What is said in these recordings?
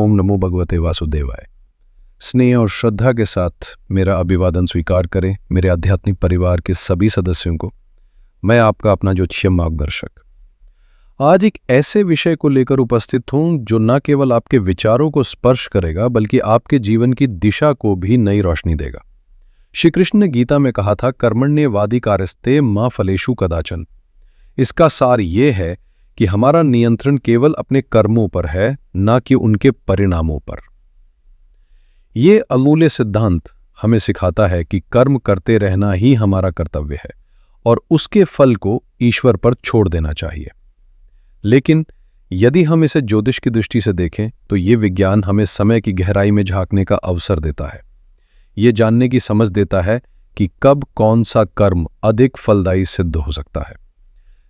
ओम नमो भगवते वासुदेवाय। स्नेह और श्रद्धा के साथ मेरा अभिवादन स्वीकार करें मेरे आध्यात्मिक परिवार के सभी सदस्यों को। मैं आपका अपना ज्योतिषीय मार्गदर्शक आज एक ऐसे विषय को लेकर उपस्थित हूं जो न केवल आपके विचारों को स्पर्श करेगा बल्कि आपके जीवन की दिशा को भी नई रोशनी देगा। श्री कृष्ण ने गीता में कहा था, कर्मण्येवाधिकारस्ते मा फलेषु कदाचन। इसका सार ये है कि हमारा नियंत्रण केवल अपने कर्मों पर है, न कि उनके परिणामों पर। ये अमूल्य सिद्धांत हमें सिखाता है कि कर्म करते रहना ही हमारा कर्तव्य है और उसके फल को ईश्वर पर छोड़ देना चाहिए। लेकिन यदि हम इसे ज्योतिष की दृष्टि से देखें तो ये विज्ञान हमें समय की गहराई में झांकने का अवसर देता है। ये जानने की समझ देता है कि कब कौन सा कर्म अधिक फलदायी सिद्ध हो सकता है।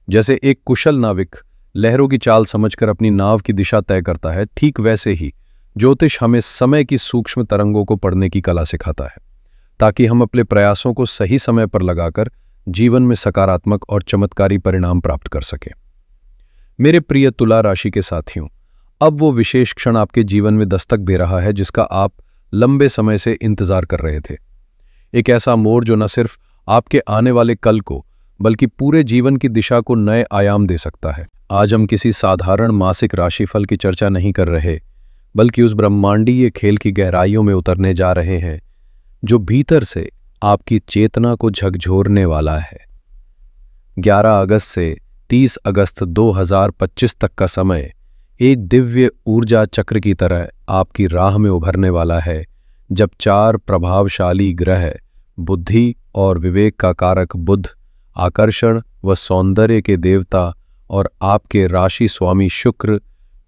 जैसे एक कुशल नाविक लहरों की चाल समझकर अपनी नाव की दिशा तय करता है, ठीक वैसे ही ज्योतिष हमें समय की सूक्ष्म तरंगों को पढ़ने की कला सिखाता है, ताकि हम अपने प्रयासों को सही समय पर लगाकर जीवन में सकारात्मक और चमत्कारी परिणाम प्राप्त कर सकें। मेरे प्रिय तुला राशि के साथियों, अब वो विशेष क्षण आपके जीवन में दस्तक दे रहा है जिसका आप लंबे समय से इंतजार कर रहे थे। एक ऐसा मोड़ जो न सिर्फ आपके आने वाले कल को बल्कि पूरे जीवन की दिशा को नए आयाम दे सकता है। आज हम किसी साधारण मासिक राशिफल की चर्चा नहीं कर रहे, बल्कि उस ब्रह्मांडीय खेल की गहराइयों में उतरने जा रहे हैं जो भीतर से आपकी चेतना को झकझोरने वाला है। 11 अगस्त से 30 अगस्त 2025 तक का समय एक दिव्य ऊर्जा चक्र की तरह आपकी राह में उभरने वाला है, जब 4 प्रभावशाली ग्रह बुद्धि और विवेक का कारक बुध, आकर्षण व सौंदर्य के देवता और आपके राशि स्वामी शुक्र,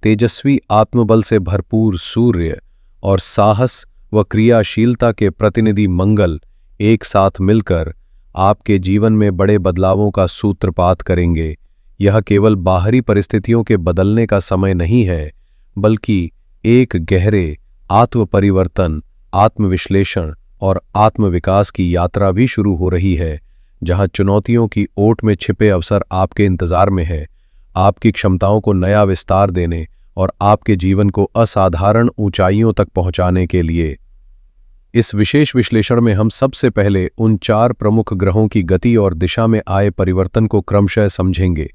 तेजस्वी आत्मबल से भरपूर सूर्य और साहस व क्रियाशीलता के प्रतिनिधि मंगल एक साथ मिलकर आपके जीवन में बड़े बदलावों का सूत्रपात करेंगे। यह केवल बाहरी परिस्थितियों के बदलने का समय नहीं है, बल्कि एक गहरे आत्मपरिवर्तन, आत्मविश्लेषण और आत्मविकास की यात्रा भी शुरू हो रही है, जहां चुनौतियों की ओट में छिपे अवसर आपके इंतजार में है, आपकी क्षमताओं को नया विस्तार देने और आपके जीवन को असाधारण ऊंचाइयों तक पहुंचाने के लिए। इस विशेष विश्लेषण में हम सबसे पहले उन 4 प्रमुख ग्रहों की गति और दिशा में आए परिवर्तन को क्रमशः समझेंगे।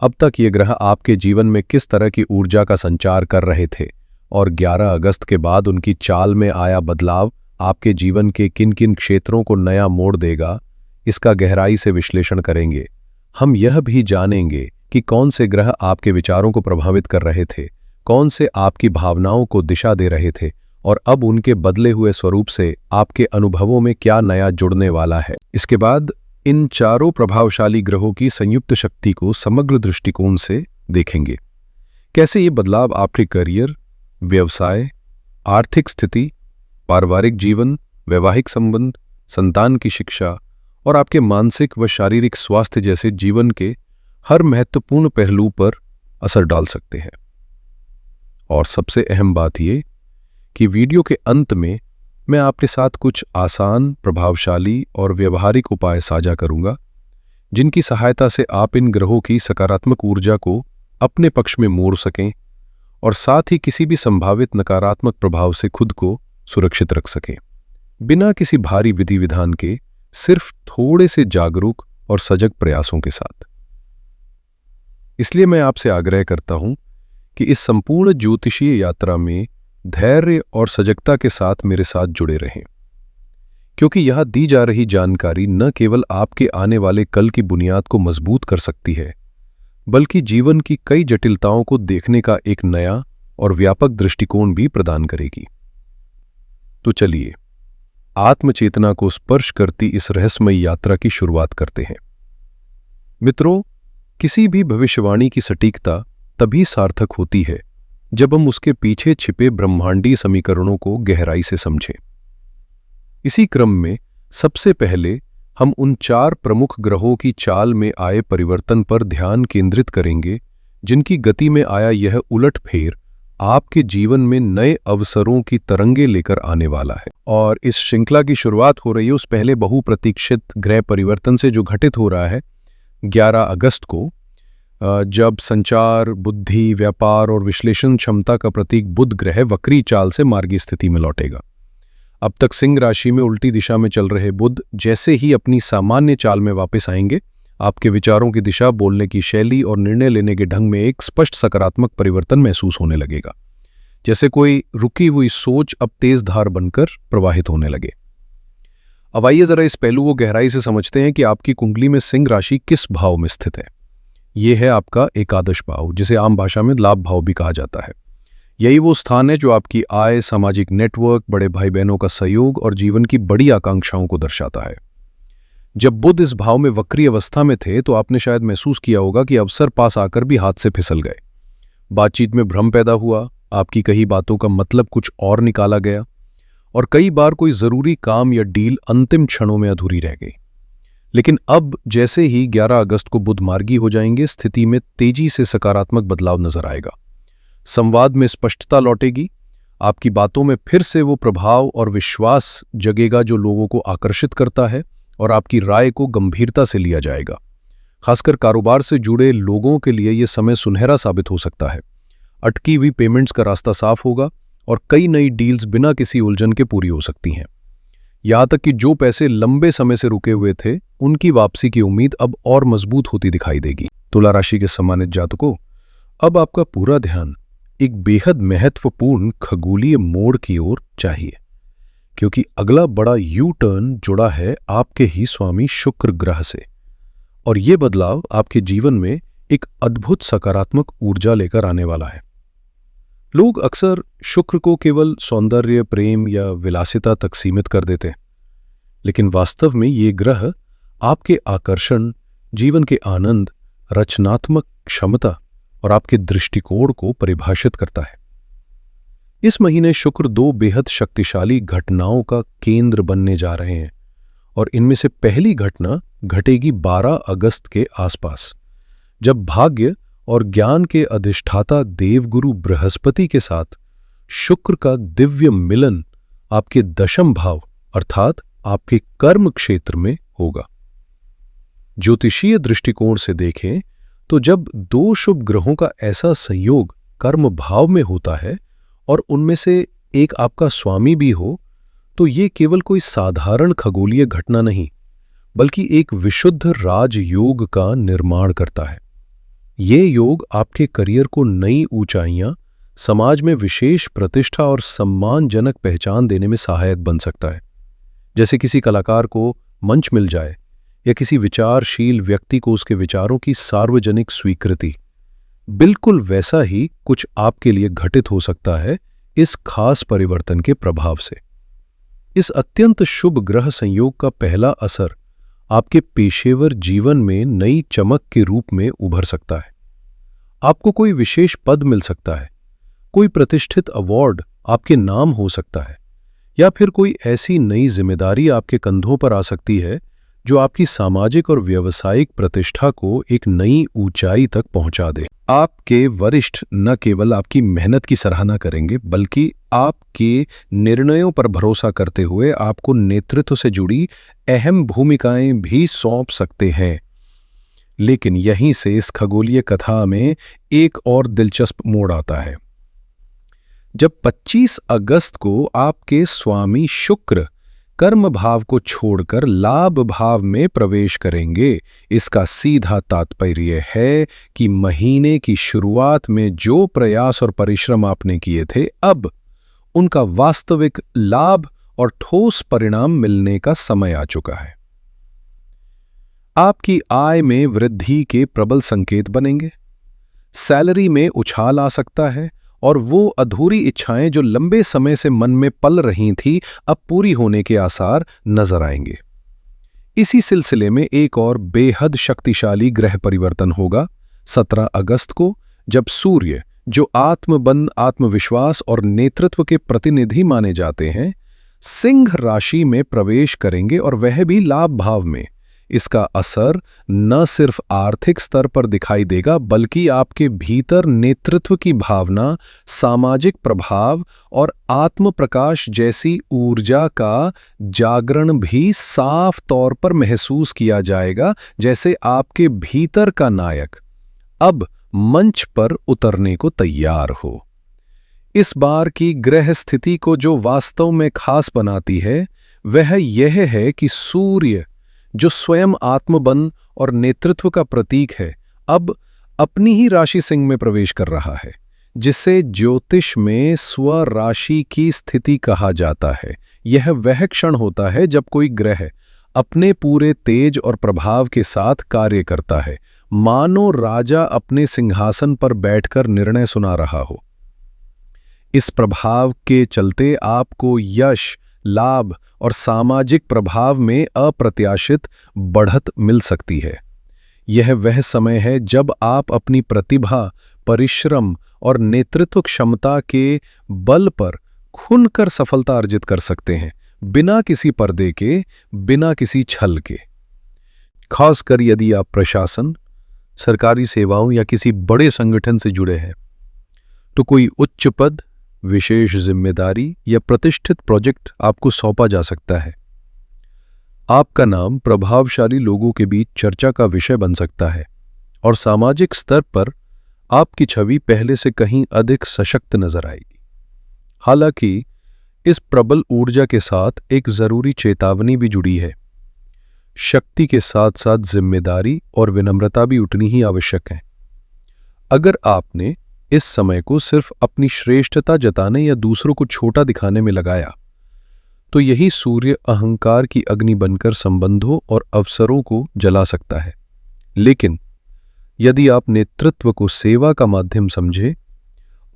अब तक ये ग्रह आपके जीवन में किस तरह की ऊर्जा का संचार कर रहे थे और 11 अगस्त के बाद उनकी चाल में आया बदलाव आपके जीवन के किन किन क्षेत्रों को नया मोड़ देगा, इसका गहराई से विश्लेषण करेंगे। हम यह भी जानेंगे कि कौन से ग्रह आपके विचारों को प्रभावित कर रहे थे, कौन से आपकी भावनाओं को दिशा दे रहे थे और अब उनके बदले हुए स्वरूप से आपके अनुभवों में क्या नया जुड़ने वाला है। इसके बाद इन 4 प्रभावशाली ग्रहों की संयुक्त शक्ति को समग्र दृष्टिकोण से देखेंगे। कैसे ये बदलाव आपके करियर, व्यवसाय, आर्थिक स्थिति, पारिवारिक जीवन, वैवाहिक संबंध, संतान की शिक्षा और आपके मानसिक व शारीरिक स्वास्थ्य जैसे जीवन के हर महत्वपूर्ण पहलू पर असर डाल सकते हैं। और सबसे अहम बात यह कि वीडियो के अंत में मैं आपके साथ कुछ आसान, प्रभावशाली और व्यवहारिक उपाय साझा करूंगा, जिनकी सहायता से आप इन ग्रहों की सकारात्मक ऊर्जा को अपने पक्ष में मोड़ सकें और साथ ही किसी भी संभावित नकारात्मक प्रभाव से खुद को सुरक्षित रख सकें, बिना किसी भारी विधि विधान के, सिर्फ थोड़े से जागरूक और सजग प्रयासों के साथ। इसलिए मैं आपसे आग्रह करता हूं कि इस संपूर्ण ज्योतिषीय यात्रा में धैर्य और सजगता के साथ मेरे साथ जुड़े रहें, क्योंकि यहां दी जा रही जानकारी न केवल आपके आने वाले कल की बुनियाद को मजबूत कर सकती है, बल्कि जीवन की कई जटिलताओं को देखने का एक नया और व्यापक दृष्टिकोण भी प्रदान करेगी। तो चलिए आत्मचेतना को स्पर्श करती इस रहस्यमयी यात्रा की शुरुआत करते हैं। मित्रों, किसी भी भविष्यवाणी की सटीकता तभी सार्थक होती है जब हम उसके पीछे छिपे ब्रह्मांडीय समीकरणों को गहराई से समझें। इसी क्रम में सबसे पहले हम उन 4 प्रमुख ग्रहों की चाल में आए परिवर्तन पर ध्यान केंद्रित करेंगे, जिनकी गति में आया यह उलटफेर आपके जीवन में नए अवसरों की तरंगे लेकर आने वाला है। और इस श्रृंखला की शुरुआत हो रही है उस पहले बहुप्रतीक्षित ग्रह परिवर्तन से जो घटित हो रहा है 11 अगस्त को, जब संचार, बुद्धि, व्यापार और विश्लेषण क्षमता का प्रतीक बुध ग्रह वक्री चाल से मार्गी स्थिति में लौटेगा। अब तक सिंह राशि में उल्टी दिशा में चल रहे बुध जैसे ही अपनी सामान्य चाल में वापस आएंगे, आपके विचारों की दिशा, बोलने की शैली और निर्णय लेने के ढंग में एक स्पष्ट सकारात्मक परिवर्तन महसूस होने लगेगा। जैसे कोई रुकी हुई सोच अब तेज धार बनकर प्रवाहित होने लगे। अब आइए जरा इस पहलू को गहराई से समझते हैं कि आपकी कुंडली में सिंह राशि किस भाव में स्थित है। यह है आपका एकादश भाव, जिसे आम भाषा में लाभ भाव भी कहा जाता है। यही वो स्थान है जो आपकी आय, सामाजिक नेटवर्क, बड़े भाई बहनों का सहयोग और जीवन की बड़ी आकांक्षाओं को दर्शाता है। जब बुध इस भाव में वक्री अवस्था में थे तो आपने शायद महसूस किया होगा कि अवसर पास आकर भी हाथ से फिसल गए। बातचीत में भ्रम पैदा हुआ, आपकी कही बातों का मतलब कुछ और निकाला गया और कई बार कोई जरूरी काम या डील अंतिम क्षणों में अधूरी रह गई। लेकिन अब जैसे ही 11 अगस्त को बुध मार्गी हो जाएंगे, स्थिति में तेजी से सकारात्मक बदलाव नजर आएगा। संवाद में स्पष्टता लौटेगी, आपकी बातों में फिर से वो प्रभाव और विश्वास जगेगा जो लोगों को आकर्षित करता है और आपकी राय को गंभीरता से लिया जाएगा। खासकर कारोबार से जुड़े लोगों के लिए यह समय सुनहरा साबित हो सकता है। अटकी हुई पेमेंट्स का रास्ता साफ होगा और कई नई डील्स बिना किसी उलझन के पूरी हो सकती हैं। यहां तक कि जो पैसे लंबे समय से रुके हुए थे, उनकी वापसी की उम्मीद अब और मजबूत होती दिखाई देगी। तुला राशि के सम्मानित जातकों, अब आपका पूरा ध्यान एक बेहद महत्वपूर्ण खगोलीय मोड़ की ओर चाहिए, क्योंकि अगला बड़ा यू टर्न जुड़ा है आपके ही स्वामी शुक्र ग्रह से, और यह बदलाव आपके जीवन में एक अद्भुत सकारात्मक ऊर्जा लेकर आने वाला है। लोग अक्सर शुक्र को केवल सौंदर्य, प्रेम या विलासिता तक सीमित कर देते हैं, लेकिन वास्तव में ये ग्रह आपके आकर्षण, जीवन के आनंद, रचनात्मक क्षमता और आपके दृष्टिकोण को परिभाषित करता है। इस महीने शुक्र 2 बेहद शक्तिशाली घटनाओं का केंद्र बनने जा रहे हैं और इनमें से पहली घटना घटेगी 12 अगस्त के आसपास, जब भाग्य और ज्ञान के अधिष्ठाता देवगुरु बृहस्पति के साथ शुक्र का दिव्य मिलन आपके दशम भाव अर्थात आपके कर्म क्षेत्र में होगा। ज्योतिषीय दृष्टिकोण से देखें तो जब 2 शुभ ग्रहों का ऐसा संयोग कर्म भाव में होता है और उनमें से एक आपका स्वामी भी हो, तो ये केवल कोई साधारण खगोलीय घटना नहीं, बल्कि एक विशुद्ध राजयोग का निर्माण करता है। ये योग आपके करियर को नई ऊंचाइयां, समाज में विशेष प्रतिष्ठा और सम्मानजनक पहचान देने में सहायक बन सकता है। जैसे किसी कलाकार को मंच मिल जाए या किसी विचारशील व्यक्ति को उसके विचारों की सार्वजनिक स्वीकृति, बिल्कुल वैसा ही कुछ आपके लिए घटित हो सकता है इस खास परिवर्तन के प्रभाव से। इस अत्यंत शुभ ग्रह संयोग का पहला असर आपके पेशेवर जीवन में नई चमक के रूप में उभर सकता है। आपको कोई विशेष पद मिल सकता है, कोई प्रतिष्ठित अवार्ड आपके नाम हो सकता है, या फिर कोई ऐसी नई जिम्मेदारी आपके कंधों पर आ सकती है जो आपकी सामाजिक और व्यावसायिक प्रतिष्ठा को एक नई ऊंचाई तक पहुंचा दे। आपके वरिष्ठ न केवल आपकी मेहनत की सराहना करेंगे, बल्कि आपके निर्णयों पर भरोसा करते हुए आपको नेतृत्व से जुड़ी अहम भूमिकाएं भी सौंप सकते हैं। लेकिन यहीं से इस खगोलीय कथा में एक और दिलचस्प मोड़ आता है। जब 25 अगस्त को आपके स्वामी शुक्र कर्म भाव को छोड़कर लाभ भाव में प्रवेश करेंगे, इसका सीधा तात्पर्य है कि महीने की शुरुआत में जो प्रयास और परिश्रम आपने किए थे, अब उनका वास्तविक लाभ और ठोस परिणाम मिलने का समय आ चुका है। आपकी आय में वृद्धि के प्रबल संकेत बनेंगे, सैलरी में उछाल आ सकता है और वो अधूरी इच्छाएं जो लंबे समय से मन में पल रही थी, अब पूरी होने के आसार नजर आएंगे। इसी सिलसिले में एक और बेहद शक्तिशाली ग्रह परिवर्तन होगा 17 अगस्त को, जब सूर्य, जो आत्मबल, आत्मविश्वास और नेतृत्व के प्रतिनिधि माने जाते हैं, सिंह राशि में प्रवेश करेंगे और वह भी लाभ भाव में। इसका असर न सिर्फ आर्थिक स्तर पर दिखाई देगा, बल्कि आपके भीतर नेतृत्व की भावना, सामाजिक प्रभाव और आत्म प्रकाश जैसी ऊर्जा का जागरण भी साफ तौर पर महसूस किया जाएगा। जैसे आपके भीतर का नायक अब मंच पर उतरने को तैयार हो। इस बार की ग्रह स्थिति को जो वास्तव में खास बनाती है वह यह है कि सूर्य, जो स्वयं आत्मबल और नेतृत्व का प्रतीक है, अब अपनी ही राशि सिंह में प्रवेश कर रहा है, जिसे ज्योतिष में स्वराशि की स्थिति कहा जाता है। यह वह क्षण होता है जब कोई ग्रह अपने पूरे तेज और प्रभाव के साथ कार्य करता है, मानो राजा अपने सिंहासन पर बैठकर निर्णय सुना रहा हो। इस प्रभाव के चलते आपको यश, लाभ और सामाजिक प्रभाव में अप्रत्याशित बढ़त मिल सकती है। यह वह समय है जब आप अपनी प्रतिभा, परिश्रम और नेतृत्व क्षमता के बल पर खुलकर सफलता अर्जित कर सकते हैं, बिना किसी पर्दे के, बिना किसी छल के। खासकर यदि आप प्रशासन, सरकारी सेवाओं या किसी बड़े संगठन से जुड़े हैं, तो कोई उच्च पद, विशेष जिम्मेदारी या प्रतिष्ठित प्रोजेक्ट आपको सौंपा जा सकता है। आपका नाम प्रभावशाली लोगों के बीच चर्चा का विषय बन सकता है और सामाजिक स्तर पर आपकी छवि पहले से कहीं अधिक सशक्त नजर आएगी। हालांकि इस प्रबल ऊर्जा के साथ एक जरूरी चेतावनी भी जुड़ी है। शक्ति के साथ साथ जिम्मेदारी और विनम्रता भी उतनी ही आवश्यक है। अगर आपने इस समय को सिर्फ अपनी श्रेष्ठता जताने या दूसरों को छोटा दिखाने में लगाया, तो यही सूर्य अहंकार की अग्नि बनकर संबंधों और अवसरों को जला सकता है। लेकिन यदि आप नेतृत्व को सेवा का माध्यम समझे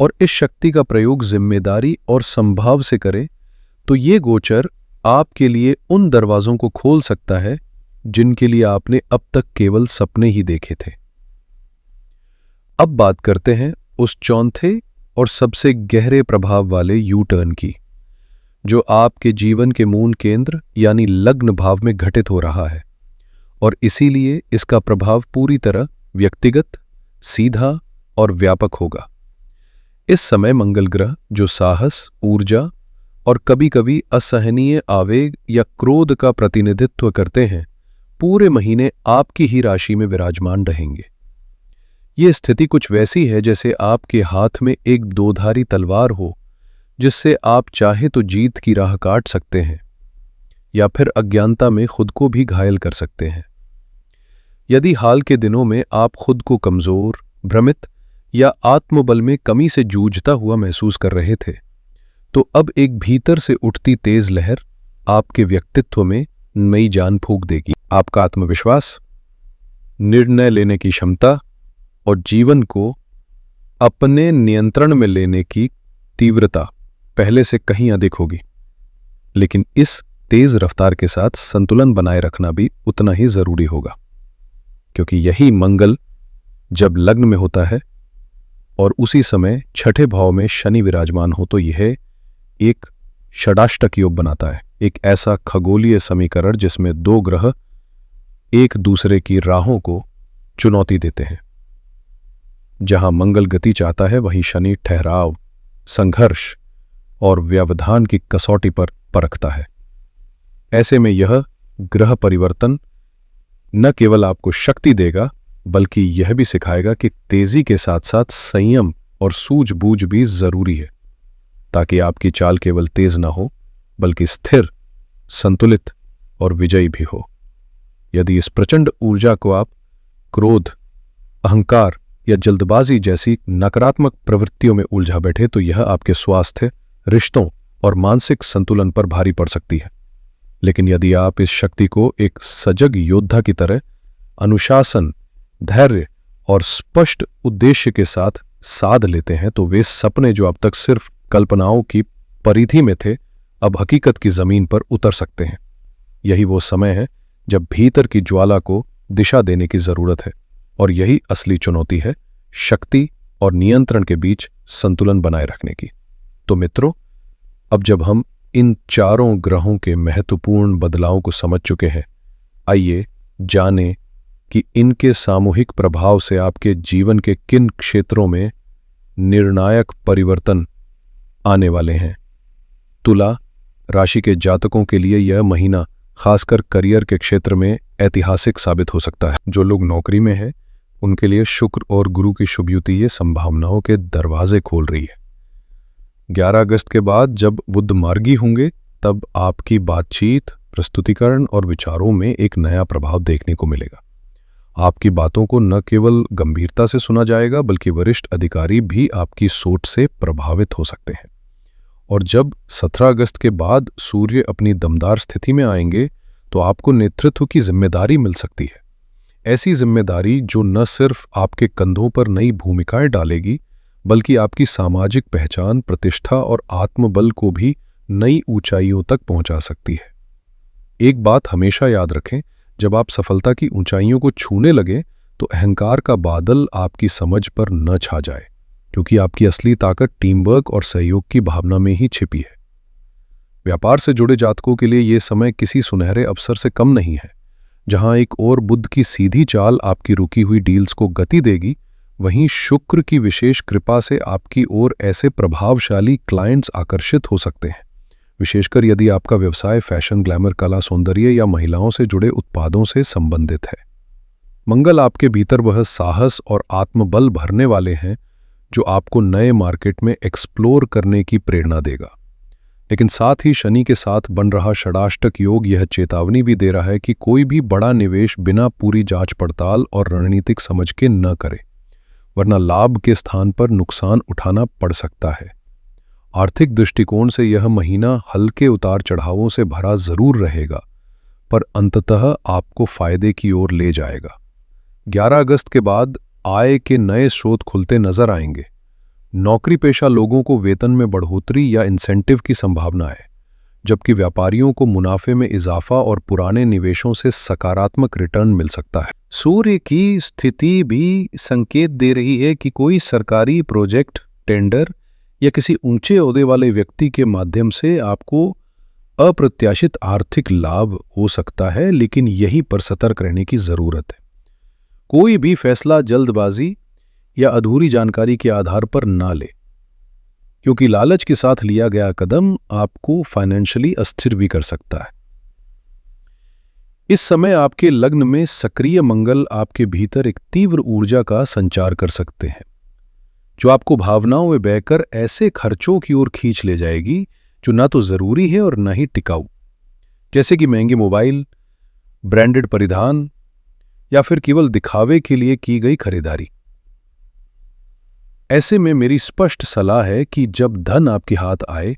और इस शक्ति का प्रयोग जिम्मेदारी और संभाव से करें, तो ये गोचर आपके लिए उन दरवाजों को खोल सकता है जिनके लिए आपने अब तक केवल सपने ही देखे थे। अब बात करते हैं उस चौथे और सबसे गहरे प्रभाव वाले यू टर्न की, जो आपके जीवन के मूल केंद्र यानी लग्न भाव में घटित हो रहा है, और इसीलिए इसका प्रभाव पूरी तरह व्यक्तिगत, सीधा और व्यापक होगा। इस समय मंगल ग्रह, जो साहस, ऊर्जा और कभी-कभी असहनीय आवेग या क्रोध का प्रतिनिधित्व करते हैं, पूरे महीने आपकी ही राशि में विराजमान रहेंगे। ये स्थिति कुछ वैसी है जैसे आपके हाथ में एक दोधारी तलवार हो, जिससे आप चाहे तो जीत की राह काट सकते हैं या फिर अज्ञानता में खुद को भी घायल कर सकते हैं। यदि हाल के दिनों में आप खुद को कमजोर, भ्रमित या आत्मबल में कमी से जूझता हुआ महसूस कर रहे थे, तो अब एक भीतर से उठती तेज लहर आपके व्यक्तित्व में नई जान फूंक देगी। आपका आत्मविश्वास, निर्णय लेने की क्षमता और जीवन को अपने नियंत्रण में लेने की तीव्रता पहले से कहीं अधिक होगी। लेकिन इस तेज रफ्तार के साथ संतुलन बनाए रखना भी उतना ही जरूरी होगा, क्योंकि यही मंगल जब लग्न में होता है और उसी समय छठे भाव में शनि विराजमान हो, तो यह एक षडाष्टक योग बनाता है, एक ऐसा खगोलीय समीकरण जिसमें दो ग्रह एक दूसरे की राहों को चुनौती देते हैं। जहां मंगल गति चाहता है, वहीं शनि ठहराव, संघर्ष और व्यवधान की कसौटी पर परखता है। ऐसे में यह ग्रह परिवर्तन न केवल आपको शक्ति देगा, बल्कि यह भी सिखाएगा कि तेजी के साथ साथ संयम और सूझबूझ भी जरूरी है, ताकि आपकी चाल केवल तेज न हो, बल्कि स्थिर, संतुलित और विजयी भी हो। यदि इस प्रचंड ऊर्जा को आप क्रोध, अहंकार या जल्दबाजी जैसी नकारात्मक प्रवृत्तियों में उलझा बैठे, तो यह आपके स्वास्थ्य, रिश्तों और मानसिक संतुलन पर भारी पड़ सकती है। लेकिन यदि आप इस शक्ति को एक सजग योद्धा की तरह अनुशासन, धैर्य और स्पष्ट उद्देश्य के साथ साध लेते हैं, तो वे सपने जो अब तक सिर्फ कल्पनाओं की परिधि में थे, अब हकीकत की जमीन पर उतर सकते हैं। यही वो समय है जब भीतर की ज्वाला को दिशा देने की जरूरत है, और यही असली चुनौती है शक्ति और नियंत्रण के बीच संतुलन बनाए रखने की। तो मित्रों, अब जब हम इन चारों ग्रहों के महत्वपूर्ण बदलावों को समझ चुके हैं, आइए जानें कि इनके सामूहिक प्रभाव से आपके जीवन के किन क्षेत्रों में निर्णायक परिवर्तन आने वाले हैं। तुला राशि के जातकों के लिए यह महीना खासकर करियर के क्षेत्र में ऐतिहासिक साबित हो सकता है। जो लोग नौकरी में हैं, उनके लिए शुक्र और गुरु की शुभ युति ये संभावनाओं के दरवाजे खोल रही है। 11 अगस्त के बाद जब बुध मार्गी होंगे तब आपकी बातचीत, प्रस्तुतिकरण और विचारों में एक नया प्रभाव देखने को मिलेगा। आपकी बातों को न केवल गंभीरता से सुना जाएगा बल्कि वरिष्ठ अधिकारी भी आपकी सोच से प्रभावित हो सकते हैं। और जब 17 अगस्त के बाद सूर्य अपनी दमदार स्थिति में आएंगे तो आपको नेतृत्व की जिम्मेदारी मिल सकती है। ऐसी जिम्मेदारी जो न सिर्फ आपके कंधों पर नई भूमिकाएं डालेगी बल्कि आपकी सामाजिक पहचान, प्रतिष्ठा और आत्मबल को भी नई ऊंचाइयों तक पहुंचा सकती है। एक बात हमेशा याद रखें, जब आप सफलता की ऊंचाइयों को छूने लगे तो अहंकार का बादल आपकी समझ पर न छा जाए, क्योंकि आपकी असली ताकत टीम वर्क और सहयोग की भावना में ही छिपी है। व्यापार से जुड़े जातकों के लिए ये समय किसी सुनहरे अवसर से कम नहीं है। जहां एक और बुध की सीधी चाल आपकी रुकी हुई डील्स को गति देगी, वहीं शुक्र की विशेष कृपा से आपकी ओर ऐसे प्रभावशाली क्लाइंट्स आकर्षित हो सकते हैं, विशेषकर यदि आपका व्यवसाय फैशन, ग्लैमर, कला, सौंदर्य या महिलाओं से जुड़े उत्पादों से संबंधित है। मंगल आपके भीतर वह साहस और आत्मबल भरने वाले हैं जो आपको नए मार्केट में एक्सप्लोर करने की प्रेरणा देगा। लेकिन साथ ही शनि के साथ बन रहा षडाष्टक योग यह चेतावनी भी दे रहा है कि कोई भी बड़ा निवेश बिना पूरी जांच पड़ताल और रणनीतिक समझ के न करे, वरना लाभ के स्थान पर नुकसान उठाना पड़ सकता है। आर्थिक दृष्टिकोण से यह महीना हल्के उतार चढ़ावों से भरा जरूर रहेगा, पर अंततः आपको फायदे की ओर ले जाएगा। 11 अगस्त के बाद आय के नए स्रोत खुलते नजर आएंगे। नौकरी पेशा लोगों को वेतन में बढ़ोतरी या इंसेंटिव की संभावना है, जबकि व्यापारियों को मुनाफे में इजाफा और पुराने निवेशों से सकारात्मक रिटर्न मिल सकता है। सूर्य की स्थिति भी संकेत दे रही है कि कोई सरकारी प्रोजेक्ट, टेंडर या किसी ऊंचे ओहदे वाले व्यक्ति के माध्यम से आपको अप्रत्याशित आर्थिक लाभ हो सकता है, लेकिन यहीं पर सतर्क रहने की जरूरत है। कोई भी फैसला जल्दबाजी या अधूरी जानकारी के आधार पर ना ले, क्योंकि लालच के साथ लिया गया कदम आपको फाइनेंशियली अस्थिर भी कर सकता है। इस समय आपके लग्न में सक्रिय मंगल आपके भीतर एक तीव्र ऊर्जा का संचार कर सकते हैं, जो आपको भावनाओं में बहकर ऐसे खर्चों की ओर खींच ले जाएगी जो ना तो जरूरी है और ना ही टिकाऊ, जैसे कि महंगे मोबाइल, ब्रांडेड परिधान या फिर केवल दिखावे के लिए की गई खरीदारी। ऐसे में मेरी स्पष्ट सलाह है कि जब धन आपके हाथ आए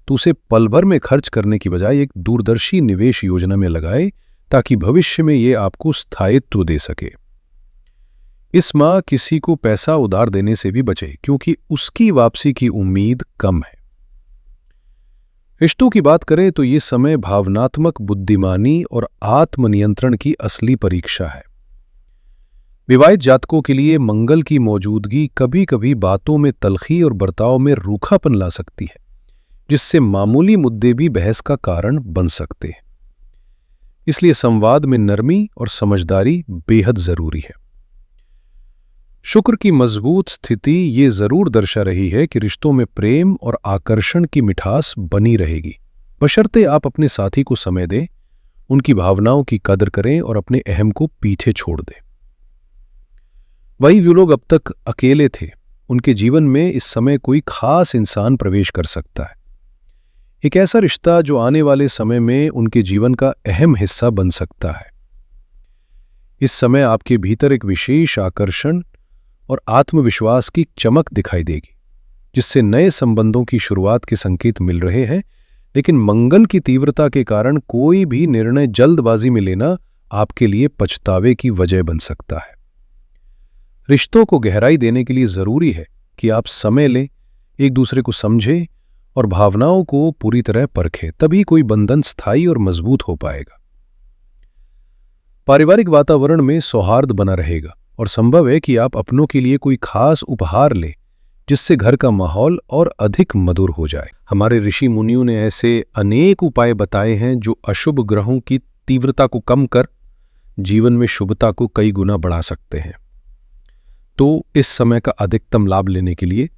तो उसे पल भर में खर्च करने की बजाय एक दूरदर्शी निवेश योजना में लगाए, ताकि भविष्य में ये आपको स्थायित्व दे सके। इस माह किसी को पैसा उधार देने से भी बचे, क्योंकि उसकी वापसी की उम्मीद कम है। रिश्तों की बात करें तो ये समय भावनात्मक बुद्धिमानी और आत्मनियंत्रण की असली परीक्षा है। विवाहित जातकों के लिए मंगल की मौजूदगी कभी कभी बातों में तलखी और बर्ताव में रूखापन ला सकती है, जिससे मामूली मुद्दे भी बहस का कारण बन सकते हैं। इसलिए संवाद में नरमी और समझदारी बेहद जरूरी है। शुक्र की मजबूत स्थिति ये जरूर दर्शा रही है कि रिश्तों में प्रेम और आकर्षण की मिठास बनी रहेगी, बशर्ते आप अपने साथी को समय दें, उनकी भावनाओं की कदर करें और अपने अहम को पीछे छोड़ दें। वही जो लोग अब तक अकेले थे, उनके जीवन में इस समय कोई खास इंसान प्रवेश कर सकता है। एक ऐसा रिश्ता जो आने वाले समय में उनके जीवन का अहम हिस्सा बन सकता है। इस समय आपके भीतर एक विशेष आकर्षण और आत्मविश्वास की चमक दिखाई देगी, जिससे नए संबंधों की शुरुआत के संकेत मिल रहे हैं। लेकिन मंगल की तीव्रता के कारण कोई भी निर्णय जल्दबाजी में लेना आपके लिए पछतावे की वजह बन सकता है। रिश्तों को गहराई देने के लिए जरूरी है कि आप समय लें, एक दूसरे को समझें और भावनाओं को पूरी तरह परखें, तभी कोई बंधन स्थायी और मजबूत हो पाएगा। पारिवारिक वातावरण में सौहार्द बना रहेगा और संभव है कि आप अपनों के लिए कोई खास उपहार लें, जिससे घर का माहौल और अधिक मधुर हो जाए। हमारे ऋषि मुनियों ने ऐसे अनेक उपाय बताए हैं जो अशुभ ग्रहों की तीव्रता को कम कर जीवन में शुभता को कई गुना बढ़ा सकते हैं। तो इस समय का अधिकतम लाभ लेने के लिए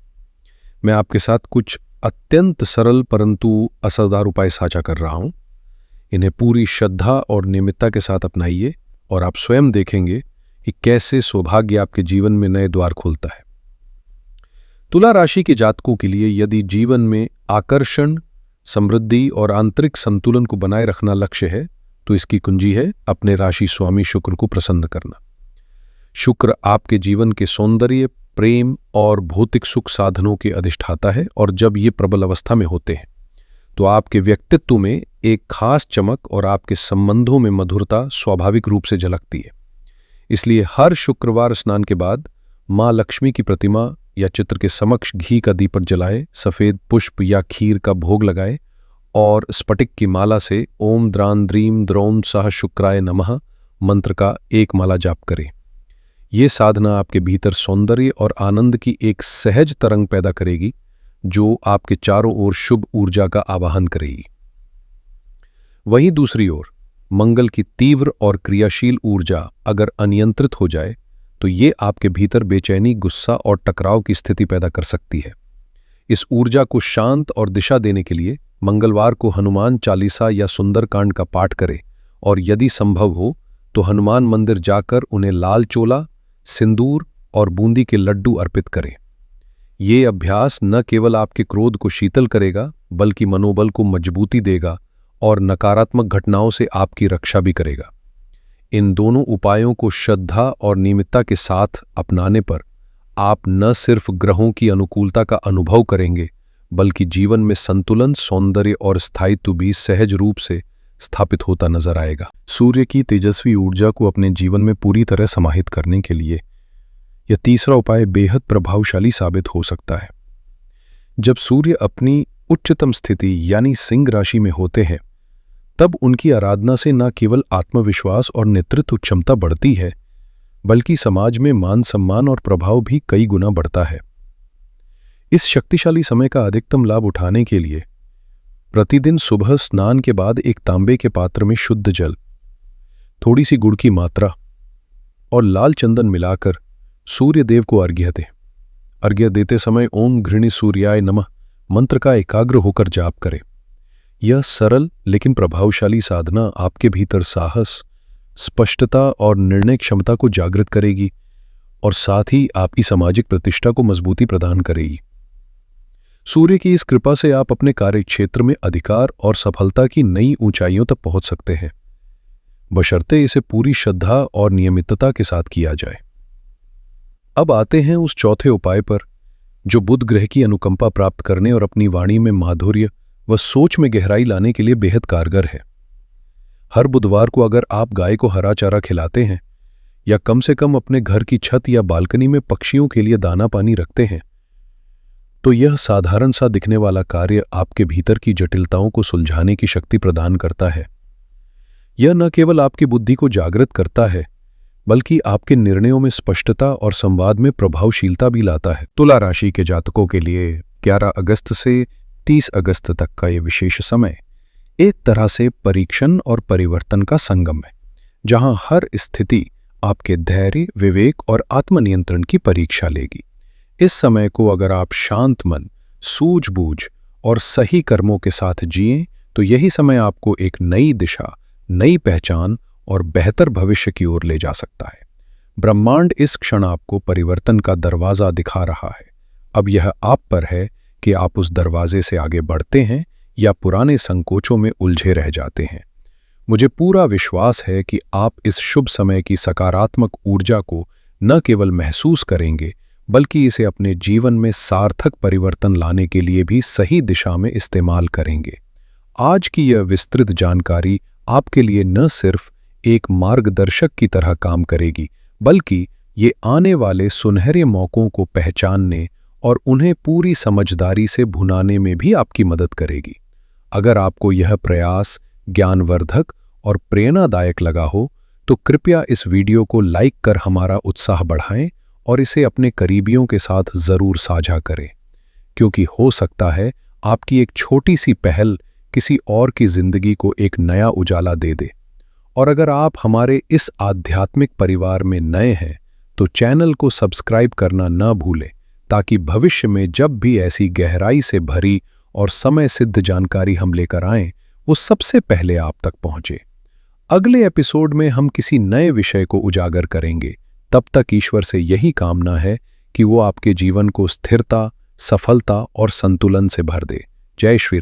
मैं आपके साथ कुछ अत्यंत सरल परंतु असरदार उपाय साझा कर रहा हूं। इन्हें पूरी श्रद्धा और नियमितता के साथ अपनाइए और आप स्वयं देखेंगे कि कैसे सौभाग्य आपके जीवन में नए द्वार खोलता है। तुला राशि के जातकों के लिए यदि जीवन में आकर्षण, समृद्धि और आंतरिक संतुलन को बनाए रखना लक्ष्य है तो इसकी कुंजी है अपने राशि स्वामी शुक्र को प्रसन्न करना। शुक्र आपके जीवन के सौंदर्य, प्रेम और भौतिक सुख साधनों के अधिष्ठाता है और जब ये प्रबल अवस्था में होते हैं तो आपके व्यक्तित्व में एक खास चमक और आपके संबंधों में मधुरता स्वाभाविक रूप से झलकती है। इसलिए हर शुक्रवार स्नान के बाद माँ लक्ष्मी की प्रतिमा या चित्र के समक्ष घी का दीपक जलाए, सफेद पुष्प या खीर का भोग लगाए और स्फटिक की माला से ओम द्रां द्रीं द्रौं सह शुक्राय नमः मंत्र का एक माला जाप करें। ये साधना आपके भीतर सौंदर्य और आनंद की एक सहज तरंग पैदा करेगी जो आपके चारों ओर शुभ ऊर्जा का आवाहन करेगी। वहीं दूसरी ओर मंगल की तीव्र और क्रियाशील ऊर्जा अगर अनियंत्रित हो जाए तो ये आपके भीतर बेचैनी, गुस्सा और टकराव की स्थिति पैदा कर सकती है। इस ऊर्जा को शांत और दिशा देने के लिए मंगलवार को हनुमान चालीसा या सुंदरकांड का पाठ करें और यदि संभव हो तो हनुमान मंदिर जाकर उन्हें लाल चोला, सिंदूर और बूंदी के लड्डू अर्पित करें। ये अभ्यास न केवल आपके क्रोध को शीतल करेगा बल्कि मनोबल को मजबूती देगा और नकारात्मक घटनाओं से आपकी रक्षा भी करेगा। इन दोनों उपायों को श्रद्धा और नियमितता के साथ अपनाने पर आप न सिर्फ ग्रहों की अनुकूलता का अनुभव करेंगे बल्कि जीवन में संतुलन, सौंदर्य और स्थायित्व भी सहज रूप से स्थापित होता नजर आएगा। सूर्य की तेजस्वी ऊर्जा को अपने जीवन में पूरी तरह समाहित करने के लिए यह तीसरा उपाय बेहद प्रभावशाली साबित हो सकता है। जब सूर्य अपनी उच्चतम स्थिति यानी सिंह राशि में होते हैं तब उनकी आराधना से न केवल आत्मविश्वास और नेतृत्व क्षमता बढ़ती है बल्कि समाज में मान सम्मान और प्रभाव भी कई गुना बढ़ता है। इस शक्तिशाली समय का अधिकतम लाभ उठाने के लिए प्रतिदिन सुबह स्नान के बाद एक तांबे के पात्र में शुद्ध जल, थोड़ी सी गुड़ की मात्रा और लाल चंदन मिलाकर सूर्य देव को अर्घ्य दें। अर्घ्य देते समय ओम घृणी सूर्याय नमः मंत्र का एकाग्र होकर जाप करें। यह सरल लेकिन प्रभावशाली साधना आपके भीतर साहस, स्पष्टता और निर्णय क्षमता को जागृत करेगी और साथ ही आपकी सामाजिक प्रतिष्ठा को मजबूती प्रदान करेगी। सूर्य की इस कृपा से आप अपने कार्य क्षेत्र में अधिकार और सफलता की नई ऊंचाइयों तक पहुंच सकते हैं, बशर्ते इसे पूरी श्रद्धा और नियमितता के साथ किया जाए। अब आते हैं उस चौथे उपाय पर जो बुध ग्रह की अनुकंपा प्राप्त करने और अपनी वाणी में माधुर्य व सोच में गहराई लाने के लिए बेहद कारगर है। हर बुधवार को अगर आप गाय को हरा चारा खिलाते हैं या कम से कम अपने घर की छत या बालकनी में पक्षियों के लिए दाना पानी रखते हैं तो यह साधारण सा दिखने वाला कार्य आपके भीतर की जटिलताओं को सुलझाने की शक्ति प्रदान करता है। यह न केवल आपकी बुद्धि को जागृत करता है बल्कि आपके निर्णयों में स्पष्टता और संवाद में प्रभावशीलता भी लाता है। तुला राशि के जातकों के लिए 11 अगस्त से 30 अगस्त तक का ये विशेष समय एक तरह से परीक्षण और परिवर्तन का संगम है, जहां हर स्थिति आपके धैर्य, विवेक और आत्मनियंत्रण की परीक्षा लेगी। इस समय को अगर आप शांत मन, सूझबूझ और सही कर्मों के साथ जिएं तो यही समय आपको एक नई दिशा, नई पहचान और बेहतर भविष्य की ओर ले जा सकता है। ब्रह्मांड इस क्षण आपको परिवर्तन का दरवाजा दिखा रहा है। अब यह आप पर है कि आप उस दरवाजे से आगे बढ़ते हैं या पुराने संकोचों में उलझे रह जाते हैं। मुझे पूरा विश्वास है कि आप इस शुभ समय की सकारात्मक ऊर्जा को न केवल महसूस करेंगे बल्कि इसे अपने जीवन में सार्थक परिवर्तन लाने के लिए भी सही दिशा में इस्तेमाल करेंगे। आज की यह विस्तृत जानकारी आपके लिए न सिर्फ एक मार्गदर्शक की तरह काम करेगी बल्कि ये आने वाले सुनहरे मौकों को पहचानने और उन्हें पूरी समझदारी से भुनाने में भी आपकी मदद करेगी। अगर आपको यह प्रयास ज्ञानवर्धक और प्रेरणादायक लगा हो तो कृपया इस वीडियो को लाइक कर हमारा उत्साह बढ़ाएं और इसे अपने करीबियों के साथ ज़रूर साझा करें, क्योंकि हो सकता है आपकी एक छोटी सी पहल किसी और की जिंदगी को एक नया उजाला दे दे। और अगर आप हमारे इस आध्यात्मिक परिवार में नए हैं तो चैनल को सब्सक्राइब करना न भूलें ताकि भविष्य में जब भी ऐसी गहराई से भरी और समय सिद्ध जानकारी हम लेकर आएं वो सबसे पहले आप तक पहुंचे। अगले एपिसोड में हम किसी नए विषय को उजागर करेंगे तब तक ईश्वर से यही कामना है कि वो आपके जीवन को स्थिरता, सफलता और संतुलन से भर दे। जय श्री राम।